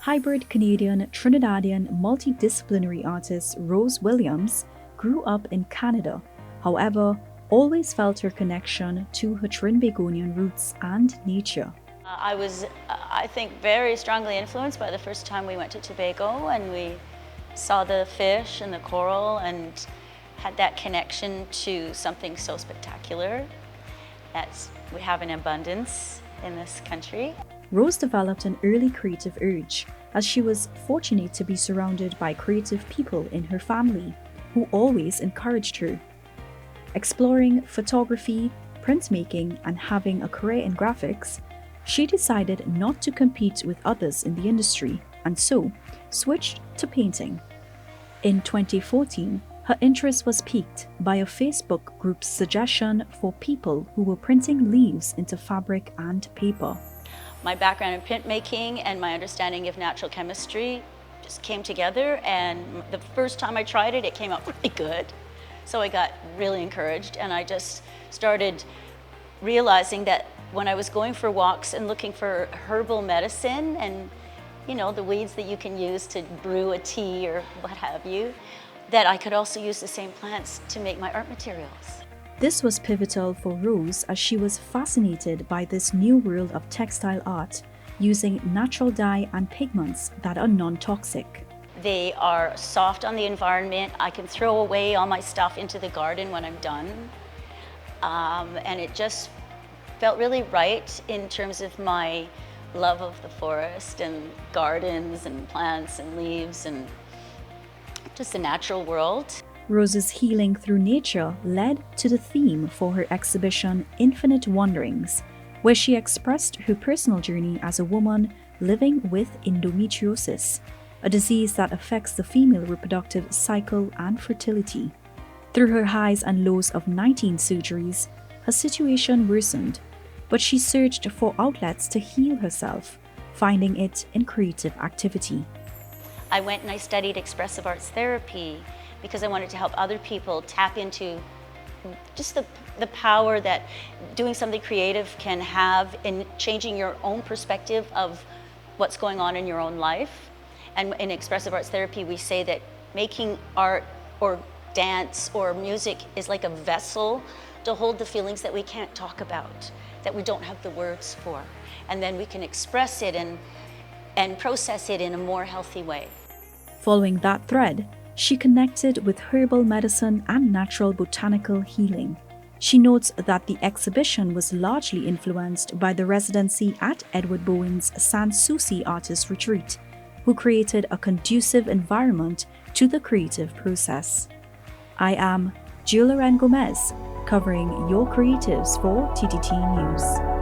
Hybrid Canadian Trinidadian multidisciplinary artist Rose Williams grew up in Canada, however, always felt her connection to her Trinbagonian roots and nature. I was, I think, very strongly influenced by the first time we went to Tobago and we saw the fish and the coral and had that connection to something so spectacular that we have in abundance in this country. Rose developed an early creative urge as she was fortunate to be surrounded by creative people in her family who always encouraged her. Exploring photography, printmaking, and having a career in graphics, she decided not to compete with others in the industry and so switched to painting. In 2014, her interest was piqued by a Facebook group's suggestion for people who were printing leaves into fabric and paper. My background in printmaking and my understanding of natural chemistry just came together, and the first time I tried it, it came out really good. So I got really encouraged, and I just started realizing that when I was going for walks and looking for herbal medicine and, you know, the weeds that you can use to brew a tea or what have you, that I could also use the same plants to make my art materials. This was pivotal for Rose as she was fascinated by this new world of textile art using natural dye and pigments that are non-toxic. They are soft on the environment. I can throw away all my stuff into the garden when I'm done. And it just felt really right in terms of my love of the forest and gardens and plants and leaves and just the natural world. Rose's healing through nature led to the theme for her exhibition Infinite Wanderings, where she expressed her personal journey as a woman living with endometriosis, a disease that affects the female reproductive cycle and fertility. Through her highs and lows of 19 surgeries, her situation worsened, but she searched for outlets to heal herself, finding it in creative activity. I went and I studied expressive arts therapy because I wanted to help other people tap into just the power that doing something creative can have in changing your own perspective of what's going on in your own life. And in expressive arts therapy, we say that making art or dance or music is like a vessel to hold the feelings that we can't talk about, that we don't have the words for. And then we can express it and process it in a more healthy way. Following that thread, she connected with herbal medicine and natural botanical healing. She notes that the exhibition was largely influenced by the residency at Edward Bowen's Sans Souci Artist Retreat, who created a conducive environment to the creative process. I am Julia Gomez, covering your creatives for TTT News.